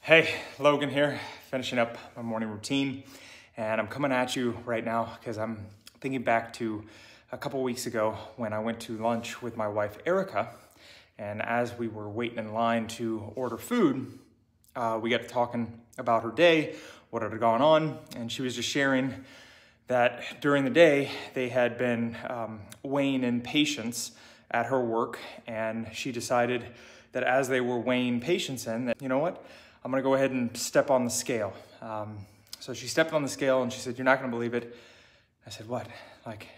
Hey, Logan here, finishing up my morning routine, and I'm coming at you right now because I'm thinking back to a couple weeks ago when I went to lunch with my wife, Erica, and as we were waiting in line to order food, we got to talking about her day, what had gone on, and she was just sharing that during the day, they had been weighing in patients at her work, and she decided that as they were weighing patients in, that, you know what, I'm gonna go ahead and step on the scale. So she stepped on the scale and she said, "You're not gonna believe it." I said, "What?"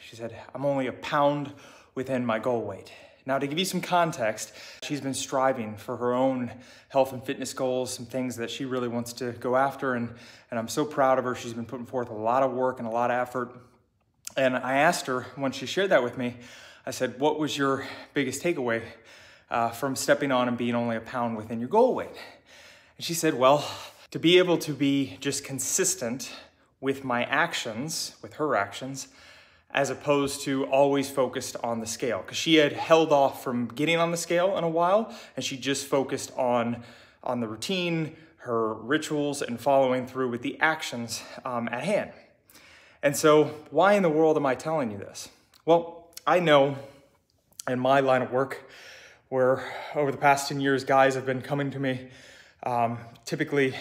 She said, "I'm only a pound within my goal weight." Now, to give you some context, she's been striving for her own health and fitness goals, some things that she really wants to go after, and I'm so proud of her. She's been putting forth a lot of work and a lot of effort. And I asked her, when she shared that with me, I said, "What was your biggest takeaway from stepping on and being only a pound within your goal weight?" And she said, "Well, to be able to be just consistent with my actions, with her actions, as opposed to always focused on the scale." Because she had held off from getting on the scale in a while, and she just focused on the routine, her rituals, and following through with the actions at hand. And so why in the world am I telling you this? Well, I know in my line of work, where over the past 10 years, guys have been coming to me, typically,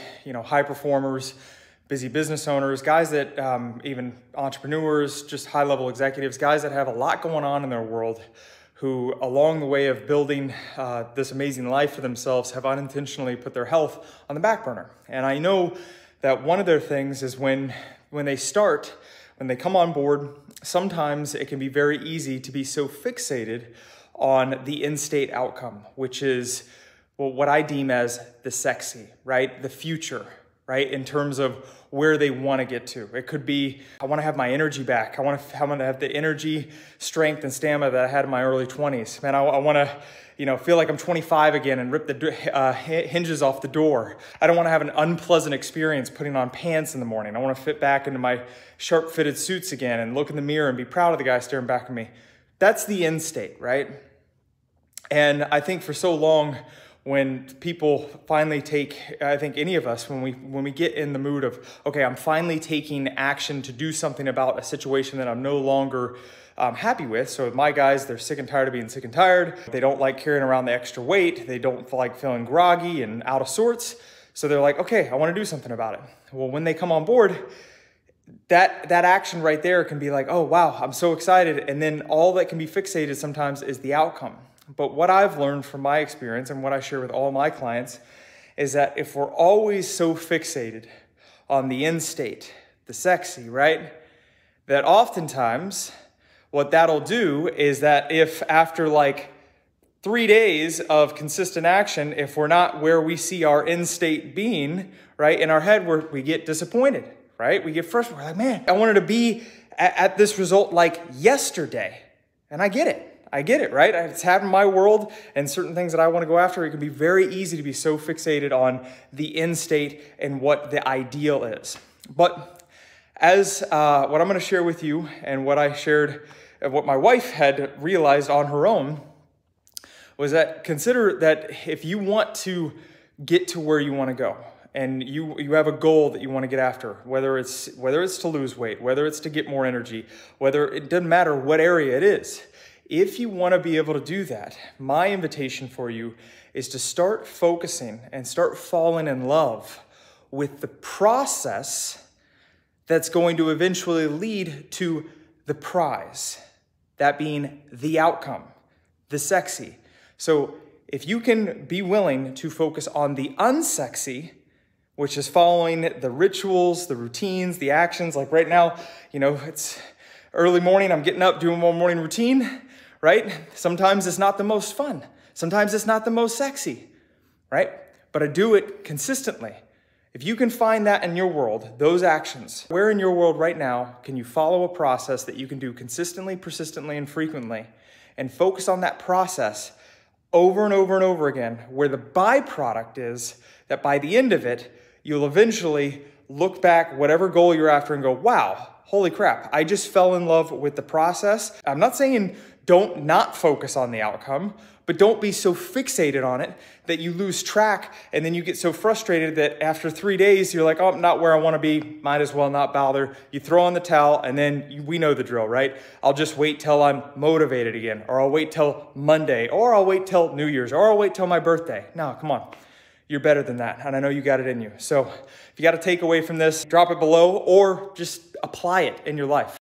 high performers, busy business owners, guys that even entrepreneurs, just high-level executives, guys that have a lot going on in their world, who along the way of building this amazing life for themselves have unintentionally put their health on the back burner. And I know that one of their things is when they come on board, sometimes it can be very easy to be so fixated on the end state outcome, which is, well, what I deem as the sexy, right? The future, right? In terms of where they want to get to. It could be, I want to have my energy back. I want to have the energy, strength, and stamina that I had in my early 20s. Man, I want to, feel like I'm 25 again and rip the hinges off the door. I don't want to have an unpleasant experience putting on pants in the morning. I want to fit back into my sharp-fitted suits again and look in the mirror and be proud of the guy staring back at me. That's the end state, right? And I think for so long, when people finally I think any of us, when we get in the mood of, okay, I'm finally taking action to do something about a situation that I'm no longer happy with. So with my guys, they're sick and tired of being sick and tired. They don't like carrying around the extra weight. They don't like feeling groggy and out of sorts. So they're like, okay, I want to do something about it. Well, when they come on board, that action right there can be like, oh, wow, I'm so excited. And then all that can be fixated sometimes is the outcome. But what I've learned from my experience and what I share with all my clients is that if we're always so fixated on the end state, the sexy, right? That oftentimes what that'll do is that if after like 3 days of consistent action, if we're not where we see our end state being, right? In our head, we get disappointed, right? We get frustrated. We're like, man, I wanted to be at this result like yesterday. And I get it. Right? It's happened in my world, and certain things that I want to go after, it can be very easy to be so fixated on the end state and what the ideal is. But as what I'm going to share with you and what I shared, what my wife had realized on her own, was that consider that if you want to get to where you want to go, and you have a goal that you want to get after, whether it's to lose weight, whether it's to get more energy, it doesn't matter what area it is. If you want to be able to do that, my invitation for you is to start focusing and start falling in love with the process that's going to eventually lead to the prize, that being the outcome, the sexy. So if you can be willing to focus on the unsexy, which is following the rituals, the routines, the actions, like right now, it's early morning, I'm getting up, doing my morning routine, right? Sometimes it's not the most fun. Sometimes it's not the most sexy, right? But I do it consistently. If you can find that in your world, those actions, where in your world right now can you follow a process that you can do consistently, persistently, and frequently, and focus on that process over and over and over again, where the byproduct is that by the end of it, you'll eventually look back, whatever goal you're after, and go, wow, holy crap, I just fell in love with the process. I'm not saying don't not focus on the outcome, But don't be so fixated on it that you lose track and then you get so frustrated that after 3 days, you're like, oh, I'm not where I want to be. Might as well not bother. You throw in the towel and then we know the drill, right? I'll just wait till I'm motivated again, or I'll wait till Monday, or I'll wait till New Year's, or I'll wait till my birthday. No, come on. You're better than that. And I know you got it in you. So if you got to take away from this, drop it below or just apply it in your life.